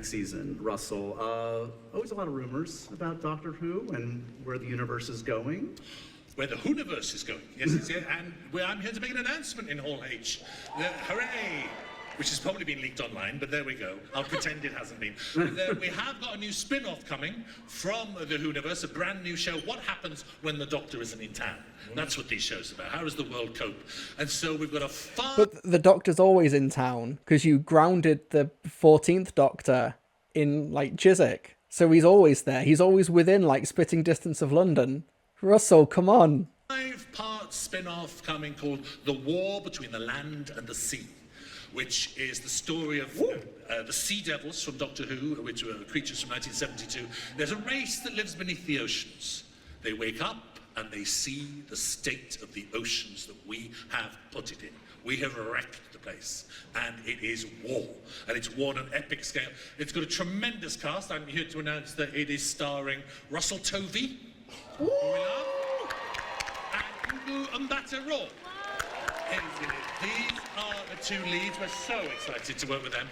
next season, Russell. Always a lot of rumors about Doctor Who and where the universe is going. Where the Whoniverse is going. Yes, it's here. And I'm here to make an announcement in Hall H. Hooray! Which has probably been leaked online, but there we go. I'll pretend it hasn't been. We have got a new spin-off coming from the Whoniverse, a brand new show. What happens when the Doctor isn't in town? That's what these shows are about. How does the world cope? And so we've got a fun... But the Doctor's always in town, because you grounded the 14th Doctor in, like, Chiswick. So he's always there. He's always within, like, spitting distance of London. Russell, come on. 5-part spin-off coming called The War Between the Land and the Sea, which is the story of the Sea Devils from Doctor Who, which were creatures from 1972. There's a race that lives beneath the oceans. They wake up and they see the state of the oceans that we have put it in. We have wrecked the place, and it is war, and it's war on an epic scale. It's got a tremendous cast. I'm here to announce that it is starring Russell Tovey, who we love, and Ugu Mbatha-Raw. These are the two leads. We're so excited to work with them.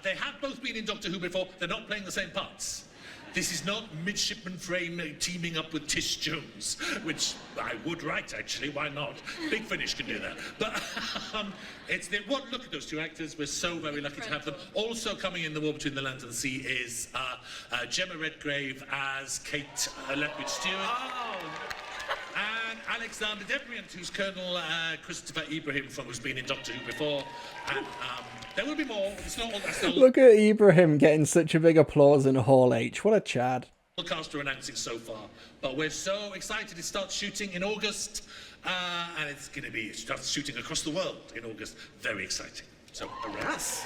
They have both been in Doctor Who before. They're not playing the same parts. This is not Midshipman Frame teaming up with Tish Jones, which I would write, actually. Why not? Big Finish can do that. But look at those two actors. We're so very lucky to have them. Also coming in The War Between the Land and the Sea is Gemma Redgrave as Kate Lethbridge-Stewart. Oh. And Alexander Debriant, who's Colonel Christopher Ibrahim who's been in Doctor Who before. And there will be more. It's not all that's still... Look at Ibrahim getting such a big applause in Hall H. What a Chad. The cast are announcing so far. But we're so excited. It starts shooting in August. And it's going to be starts shooting across the world in August. Very exciting. So, hooray. Yes.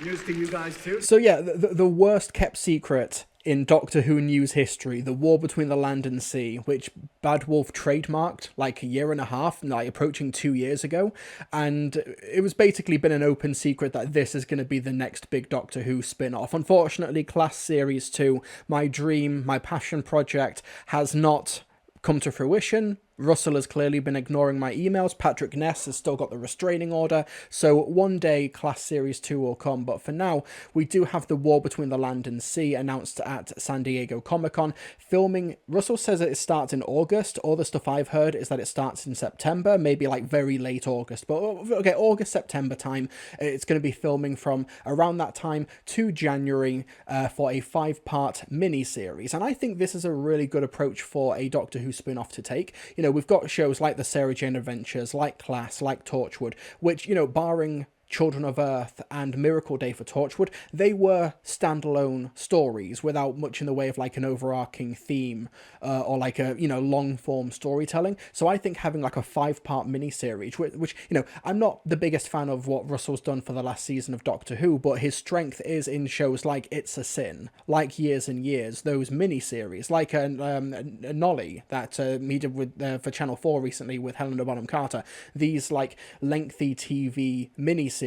News to you guys, too. So, yeah, the worst kept secret in Doctor Who news history, The War Between the Land and Sea, which Bad Wolf trademarked like a year and a half, like approaching 2 years ago, and it was basically been an open secret that this is going to be the next big Doctor Who spin-off. Unfortunately, Class Series 2, my dream, my passion project, has not come to fruition. Russell has clearly been ignoring my emails. Patrick Ness has still got the restraining order. So one day Class Series 2 will come. But for now, we do have The War Between the Land and Sea announced at San Diego Comic-Con. Filming, Russell says that it starts in August. All the stuff I've heard is that it starts in September, maybe like very late August. But okay, August, September time. It's going to be filming from around that time to January for a 5-part mini-series. And I think this is a really good approach for a Doctor Who spin-off to take. You know, we've got shows like the Sarah Jane Adventures, like Class, like Torchwood, which, you know, barring Children of Earth and Miracle Day for Torchwood, they were standalone stories without much in the way of like an overarching theme or like a, you know, long form storytelling. So I think having like a 5-part miniseries, which, you know, I'm not the biggest fan of what Russell's done for the last season of Doctor Who, but his strength is in shows like It's a Sin, like Years and Years, those miniseries, like a Nolly that he did with for Channel 4 recently with Helena Bonham Carter. These like lengthy TV miniseries,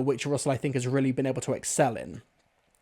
which Russell I think has really been able to excel in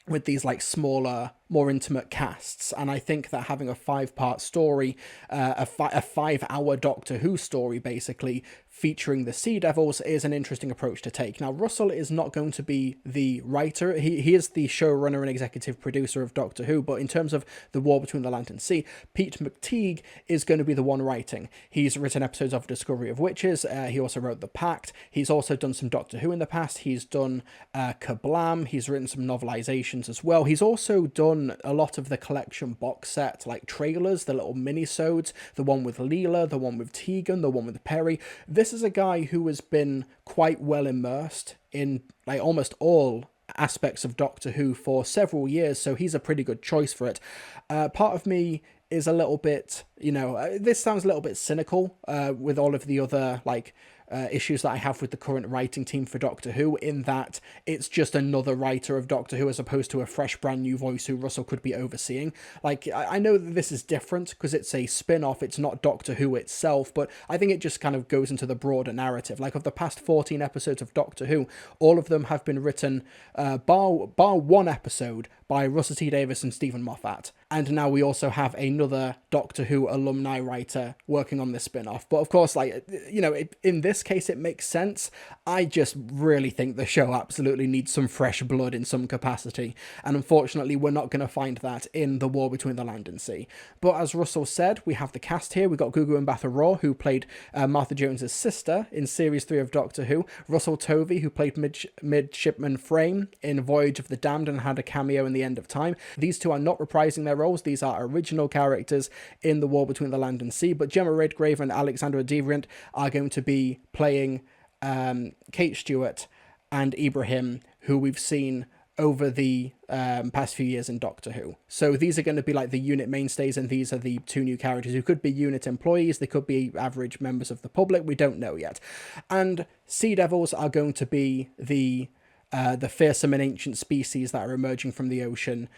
with these like smaller, more intimate casts. And I think that having a 5-part story, a 5-hour Doctor Who story basically featuring the Sea Devils is an interesting approach to take. Now, Russell is not going to be the writer. He is the showrunner and executive producer of Doctor Who, but in terms of The War Between the Land and Sea, Pete McTeague is going to be the one writing. He's written episodes of Discovery of Witches. He also wrote The Pact. He's also done some Doctor Who in the past. He's done Kablam. He's written some novelizations as well. He's also done a lot of the collection box set, like trailers, the little mini-sodes, the one with Leela, the one with Tegan, the one with Perry. This is a guy who has been quite well immersed in like almost all aspects of Doctor Who for several years, so he's a pretty good choice for it. Part of me is a little bit, you know, this sounds a little bit cynical with all of the other like issues that I have with the current writing team for Doctor Who, in that it's just another writer of Doctor Who as opposed to a fresh brand new voice who Russell could be overseeing. Like, I know that this is different because it's a spin-off, it's not Doctor Who itself, but I think it just kind of goes into the broader narrative. Like, of the past 14 episodes of Doctor Who, all of them have been written, bar one episode, by Russell T Davies and Stephen Moffat. And now we also have another Doctor Who alumni writer working on this spin-off. But of course, like, you know, in this case, it makes sense. I just really think the show absolutely needs some fresh blood in some capacity. And unfortunately, we're not going to find that in The War Between the Land and Sea. But as Russell said, we have the cast here. We've got Gugu Mbatha Raw, who played Martha Jones's sister in Series 3 of Doctor Who. Russell Tovey, who played Midshipman Frame in Voyage of the Damned and had a cameo in The End of Time. These two are not reprising their roles. These are original characters in The War Between the Land and Sea. But Gemma Redgrave and Alexandra Deviant are going to be playing Kate Stewart and Ibrahim, who we've seen over the past few years in Doctor Who. So these are going to be like the unit mainstays, and these are the two new characters who could be unit employees, they could be average members of the public, we don't know yet. And Sea Devils are going to be the fearsome and ancient species that are emerging from the ocean,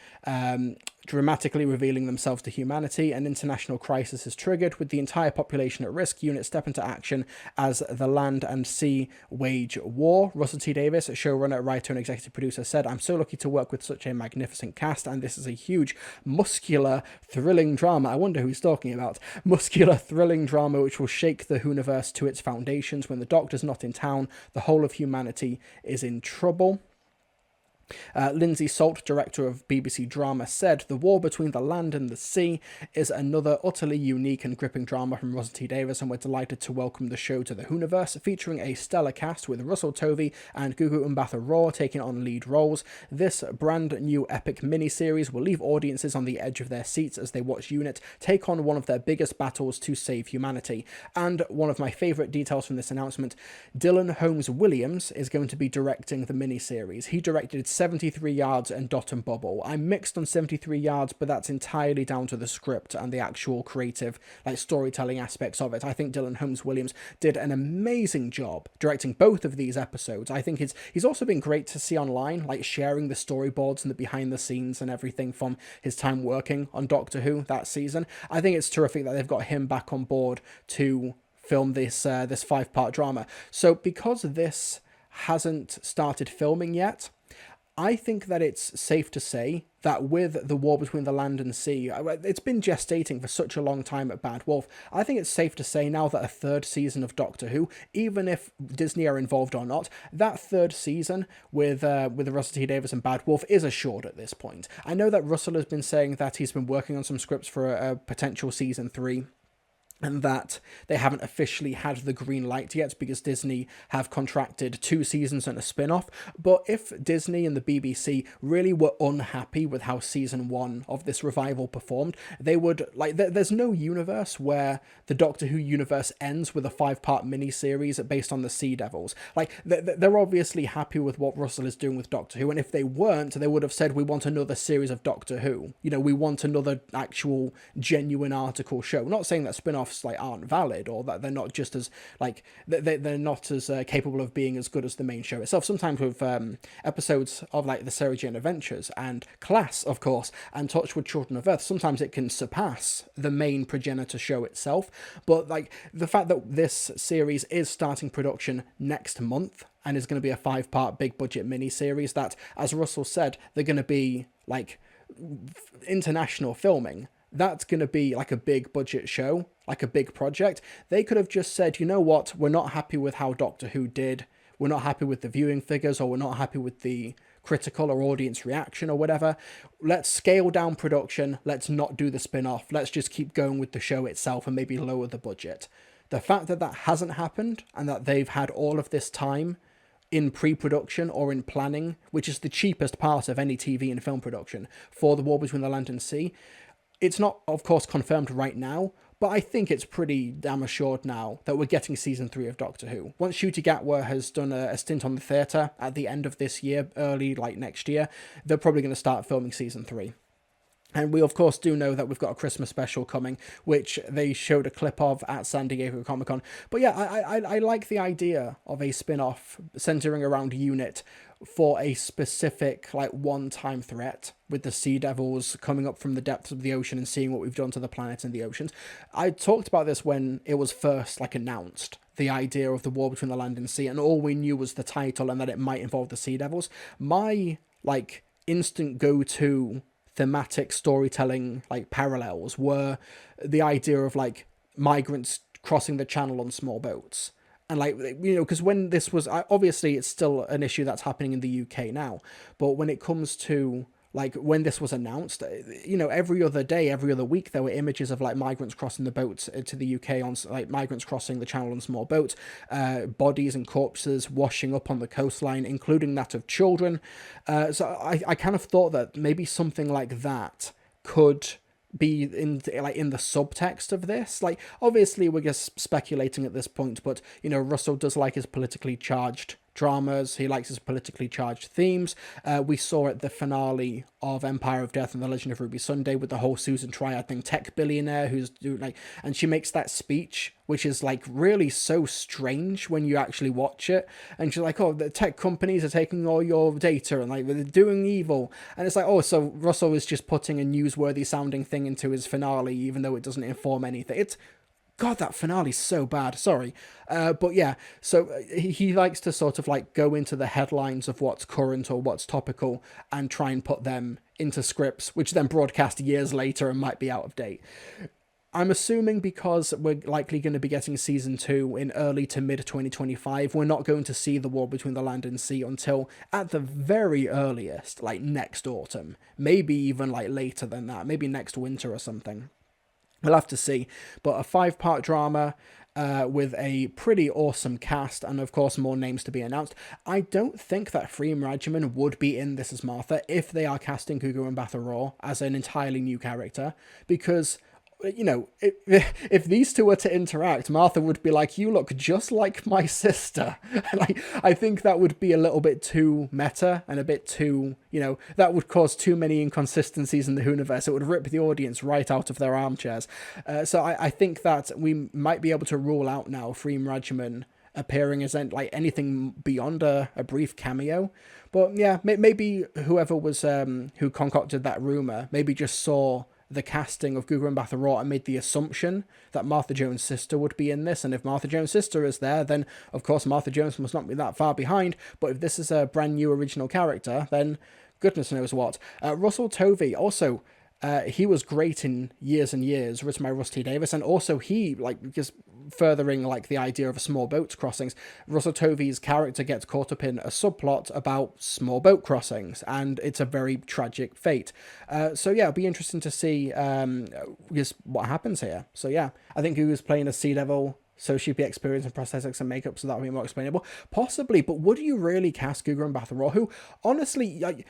dramatically revealing themselves to humanity. An international crisis is triggered. With the entire population at risk, units step into action as the land and sea wage war. Russell T Davies, showrunner, writer and executive producer, said, "I'm so lucky to work with such a magnificent cast, and this is a huge, muscular, thrilling drama." I wonder who he's talking about. Muscular, thrilling drama which will shake the Whoniverse to its foundations. When the Doctor's not in town, the whole of humanity is in trouble. Lindsay Salt, director of BBC Drama, said, "The War Between the Land and the Sea is another utterly unique and gripping drama from Russell T Davies, and we're delighted to welcome the show to the Whoniverse, featuring a stellar cast with Russell Tovey and Gugu Mbatha Raw taking on lead roles. This brand new epic miniseries will leave audiences on the edge of their seats as they watch UNIT take on one of their biggest battles to save humanity." And one of my favourite details from this announcement, Dylan Holmes Williams is going to be directing the miniseries. He directed 73 Yards and Dot and Bubble. I'm mixed on 73 Yards, but that's entirely down to the script and the actual creative, like, storytelling aspects of it. I think Dylan Holmes Williams did an amazing job directing both of these episodes. I think he's also been great to see online, like sharing the storyboards and the behind the scenes and everything from his time working on Doctor Who that season. I think it's terrific that they've got him back on board to film this 5-part drama. So because this hasn't started filming yet, I think that it's safe to say that with The War Between the Land and Sea, it's been gestating for such a long time at Bad Wolf. I think it's safe to say now that a third season of Doctor Who, even if Disney are involved or not, that third season with Russell T Davies and Bad Wolf is assured at this point. I know that Russell has been saying that he's been working on some scripts for a potential season 3, and that they haven't officially had the green light yet because Disney have contracted 2 seasons and a spin-off. But if Disney and the BBC really were unhappy with how season 1 of this revival performed, they would, like, there's no universe where the Doctor Who universe ends with a 5-part miniseries based on the Sea Devils. Like, they're obviously happy with what Russell is doing with Doctor Who, and if they weren't, they would have said, we want another series of Doctor Who. You know, we want another actual genuine article show. Not saying that spin-offs like aren't valid, or that they're not just as, like, they're not as capable of being as good as the main show itself. Sometimes with episodes of, like, the Sarah Jane Adventures and Class, of course, and Torchwood Children of Earth, sometimes it can surpass the main progenitor show itself. But, like, the fact that this series is starting production next month and is going to be a 5-part big budget miniseries that, as Russell said, they're going to be, like, international filming, that's going to be like a big budget show, like a big project. They could have just said, you know what, we're not happy with how Doctor Who did, we're not happy with the viewing figures, or we're not happy with the critical or audience reaction or whatever. Let's scale down production, let's not do the spin-off, let's just keep going with the show itself and maybe lower the budget. The fact that that hasn't happened, and that they've had all of this time in pre-production or in planning, which is the cheapest part of any TV and film production, for The War Between the Land and Sea, it's not, of course, confirmed right now, but I think it's pretty damn assured now that we're getting season 3 of Doctor Who. Once Ncuti Gatwa has done a stint on the theatre at the end of this year, early, like, next year, they're probably going to start filming season 3. And we, of course, do know that we've got a Christmas special coming, which they showed a clip of at San Diego Comic-Con. But yeah, I like the idea of a spin-off centering around UNIT for a specific, like, one-time threat, with the Sea Devils coming up from the depths of the ocean and seeing what we've done to the planet and the oceans. I talked about this when it was first, like, announced, the idea of The War Between the Land and Sea, and all we knew was the title and that it might involve the Sea Devils. My, like, instant go-to thematic storytelling like parallels were the idea of like migrants crossing the channel on small boats. And like, you know, because when this was, obviously it's still an issue that's happening in the UK now, but when it comes to like when this was announced, you know, every other day, every other week, there were images of like migrants crossing the boats to the UK on like migrants crossing the channel on small boats, bodies and corpses washing up on the coastline, including that of children. So I kind of thought that maybe something like that could be in the subtext of this. Like, obviously we're just speculating at this point, but you know, Russell does like his politically charged dramas. He likes his politically charged themes. We saw at the finale of Empire of Death and The Legend of Ruby Sunday with the whole Susan Triad thing, tech billionaire who's doing like, and she makes that speech, which is like really so strange when you actually watch it. And she's like, oh, the tech companies are taking all your data and like they're doing evil. And it's like, oh, so Russell is just putting a newsworthy sounding thing into his finale, even though it doesn't inform anything. It's, God, that finale's so bad. Sorry. But yeah, so he likes to sort of like go into the headlines of what's current or what's topical and try and put them into scripts, which then broadcast years later and might be out of date. I'm assuming because we're likely going to be getting season 2 in early to mid 2025, we're not going to see the war between the land and sea until at the very earliest, like next autumn, maybe even like later than that, maybe next winter or something. We'll have to see. But a 5-part drama with a pretty awesome cast and, of course, more names to be announced. I don't think that Freem Rajaman would be in This Is Martha if they are casting Gugu Mbatha Raw as an entirely new character, because, you know, if these two were to interact, Martha would be like, you look just like my sister. Like, I think that would be a little bit too meta and a bit too, you know, that would cause too many inconsistencies in the Whoniverse. It would rip the audience right out of their armchairs. So I think that we might be able to rule out now Freem Rajaman appearing as like anything beyond a brief cameo. But yeah, maybe whoever was who concocted that rumor maybe just saw the casting of Gugu Mbatha Raw and made the assumption that Martha Jones' sister would be in this, and if Martha Jones' sister is there, then of course Martha Jones must not be that far behind, but if this is a brand new original character, then goodness knows what. Russell Tovey, also, he was great in Years and Years, written by Russ T. Davis, and also he, like, just furthering, like, the idea of small boat crossings, Russell Tovey's character gets caught up in a subplot about small boat crossings, and it's a very tragic fate. So yeah, it'll be interesting to see just what happens here. So yeah, I think he was playing a Sea Devil, so she'd be experiencing prosthetics and makeup, so that would be more explainable. Possibly, but would you really cast Gugu Mbatha Raw, who, honestly, like,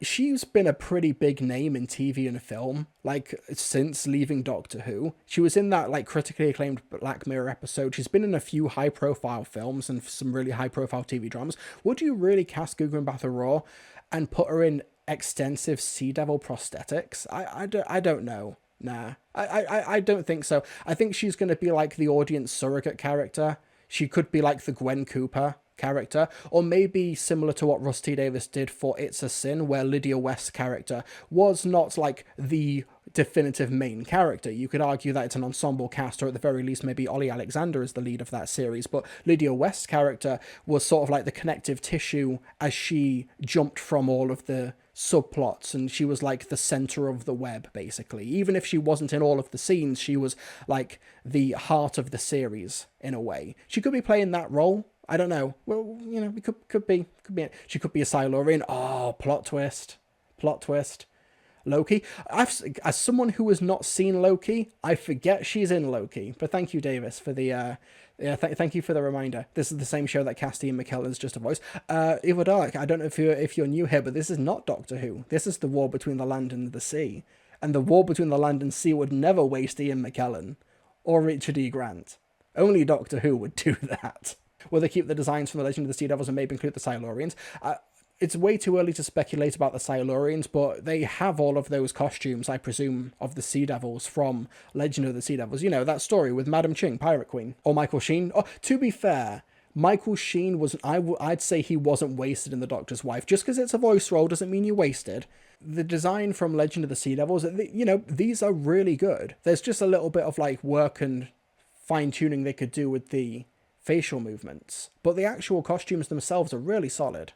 she's been a pretty big name in TV and film, like, since leaving Doctor Who. She was in that, like, critically acclaimed Black Mirror episode. She's been in a few high-profile films and some really high-profile TV dramas. Would you really cast Gugu Mbatha Raw and put her in extensive Sea Devil prosthetics? I don't know. Nah. I don't think so. I think she's going to be, like, the audience surrogate character. She could be, like, the Gwen Cooper character, or maybe similar to what Russ T. Davis did for It's a Sin, where Lydia West's character was not like the definitive main character. You could argue that it's an ensemble cast, or at the very least maybe Ollie Alexander is the lead of that series, but Lydia West's character was sort of like the connective tissue as she jumped from all of the subplots, and she was like the center of the web, basically. Even if she wasn't in all of the scenes, she was like the heart of the series in a way. She could be playing that role. I don't know. Well, you know, it could be. She could be a Silurian. Oh, plot twist. Loki. As someone who has not seen Loki, I forget she's in Loki. But thank you, Davis, for the thank you for the reminder. This is the same show that cast Ian McKellen's just a voice. Ivodalek, I don't know if you're new here, but this is not Doctor Who. This is the war between the land and the sea, and the war between the land and sea would never waste Ian McKellen or Richard E. Grant. Only Doctor Who would do that. Will they keep the designs from the Legend of the Sea Devils and maybe include the Silurians? It's way too early to speculate about the Silurians, but they have all of those costumes, I presume, of the Sea Devils from Legend of the Sea Devils. You know, that story with Madam Ching, Pirate Queen, or Michael Sheen. Oh, to be fair, Michael Sheen was, I'd say he wasn't wasted in The Doctor's Wife. Just because it's a voice role doesn't mean you're wasted. The design from Legend of the Sea Devils, you know, these are really good. There's just a little bit of, like, work and fine-tuning they could do with the facial movements, but the actual costumes themselves are really solid.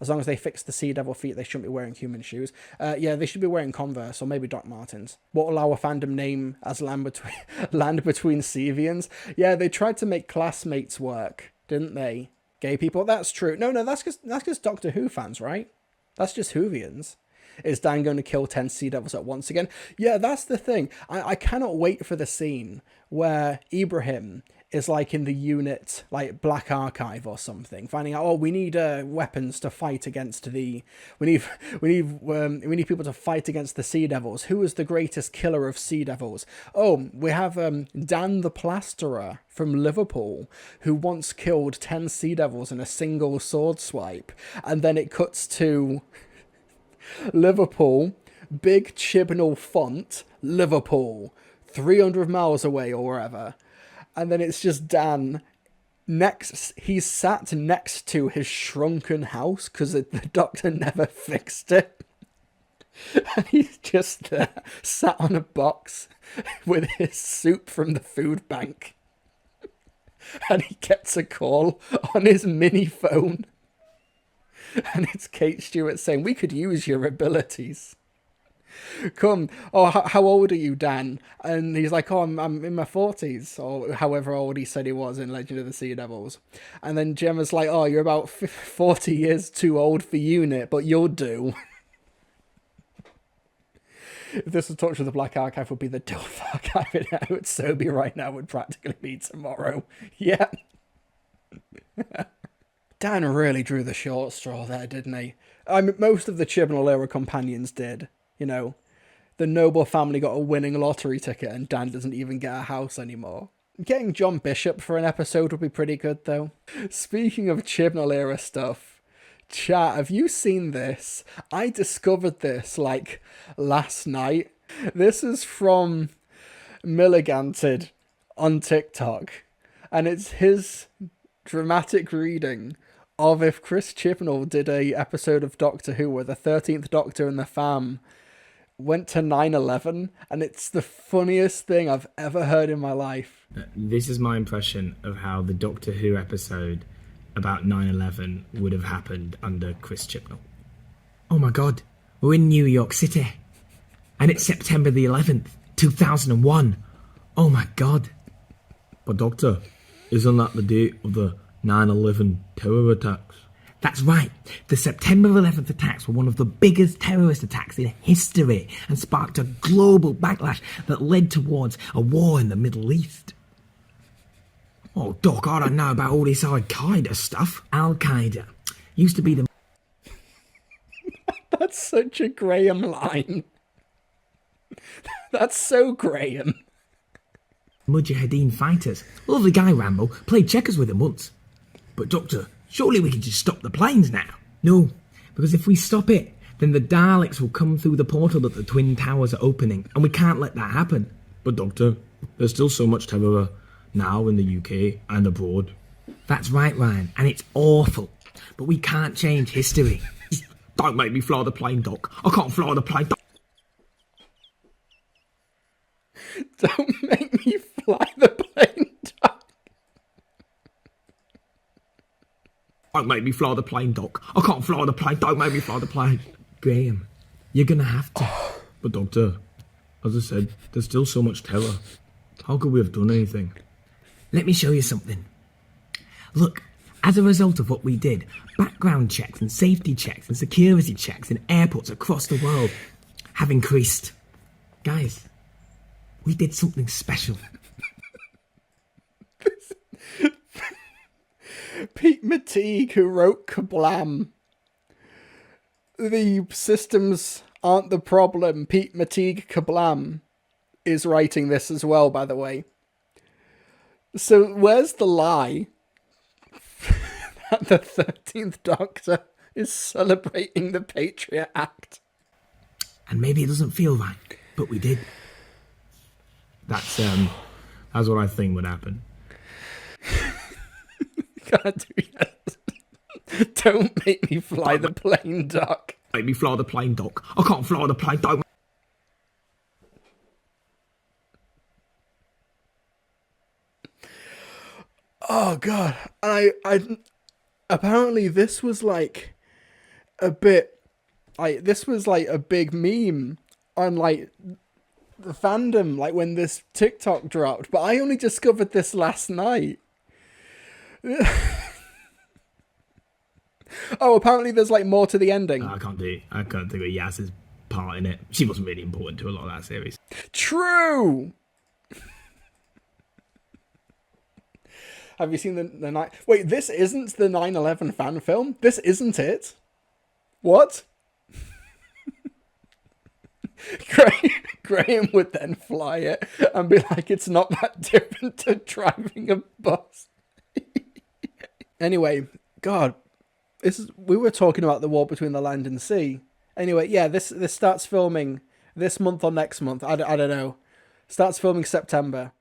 As long as they fix the Sea Devil feet, they shouldn't be wearing human shoes. Yeah, they should be wearing Converse or maybe Doc Martens. What will our fandom name as Land Between Land Between Sevians? Yeah, they tried to make Classmates work, didn't they? Gay people. That's true. No, that's just Doctor Who fans, right? That's just Whovians. Is Dan going to kill 10 Sea Devils at once again? Yeah, that's the thing. I cannot wait for the scene where Ibrahim is like in the unit, like Black Archive or something, finding out, oh, we need weapons to fight against the, we need people to fight against the Sea Devils. Who is the greatest killer of Sea Devils? Oh, we have Dan the Plasterer from Liverpool, who once killed 10 Sea Devils in a single sword swipe. And then it cuts to Liverpool, big Chibnall font, Liverpool, 300 miles away or wherever. And then it's just Dan he's sat next to his shrunken house because the doctor never fixed it. And he's just there, sat on a box with his soup from the food bank. And he gets a call on his mini phone. And it's Kate Stewart saying, we could use your abilities. Come, oh, how old are you, Dan? And he's like, oh, I'm in my 40s, or however old he said he was in Legend of the Sea Devils. And then Gemma's like, oh, you're about 40 years too old for UNIT, but you'll do. If this was Torture of the Black Archive, would be the Dilf Archive, and it would so be right now, would practically be tomorrow. Yeah. Dan really drew the short straw there, didn't he? I mean, most of the Chibnall era companions did. You know, the Noble family got a winning lottery ticket and Dan doesn't even get a house anymore. Getting John Bishop for an episode would be pretty good, though. Speaking of Chibnall era stuff, chat, have you seen this? I discovered this, like, last night. This is from Milliganted on TikTok, and it's his dramatic reading of if Chris Chibnall did a episode of Doctor Who where the 13th Doctor and the fam went to 9/11, and it's the funniest thing I've ever heard in my life. This is my impression of how the Doctor Who episode about 9/11 would have happened under Chris Chibnall. Oh my god, we're in New York City, and it's September the 11th, 2001. Oh my god. But Doctor, isn't that the date of the 9/11 terror attacks? That's right. The September 11th attacks were one of the biggest terrorist attacks in history and sparked a global backlash that led towards a war in the Middle East. Oh, Doc, I don't know about all this Al-Qaeda stuff. Al-Qaeda used to be the... That's such a Graham line. That's so Graham. Mujahideen fighters. Lovely guy, Rambo. Played checkers with him once. But Doctor, surely we can just stop the planes now? No, because if we stop it, then the Daleks will come through the portal that the Twin Towers are opening, and we can't let that happen. But Doctor, there's still so much terror now in the UK and abroad. That's right, Ryan, and it's awful. But we can't change history. Don't make me fly the plane, Doc. I can't fly the plane, Doc. Don't make me fly the plane, Doc. Don't make me fly the plane, Doc. I can't fly the plane. Don't make me fly the plane. Graham, you're gonna have to. But Doctor, as I said, there's still so much terror. How could we have done anything? Let me show you something. Look, as a result of what we did, background checks and safety checks and security checks in airports across the world have increased. Guys, we did something special. Pete Mateague, who wrote Kablam. The systems aren't the problem. Pete Mateague Kablam is writing this as well, by the way. So where's the lie that the 13th Doctor is celebrating the Patriot Act? And maybe it doesn't feel right, but we did. That's what I think would happen. God, don't make me fly the plane, Doc. Make me fly the plane, Doc. I can't fly the plane, don't. Oh God, I apparently this was like a bit, like, this was like a big meme on like the fandom, like when this TikTok dropped, but I only discovered this last night. Oh, apparently there's like more to the ending. I can't think of Yaz's part in it. She wasn't really important to a lot of that series. True. Have you seen the night? Wait, this isn't the 9/11 fan film. This isn't it. What? Graham would then fly it and be like, "It's not that different to driving a bus." Anyway, God, we were talking about the war between the land and sea. Anyway, yeah, this starts filming this month or next month. I don't know. Starts filming September.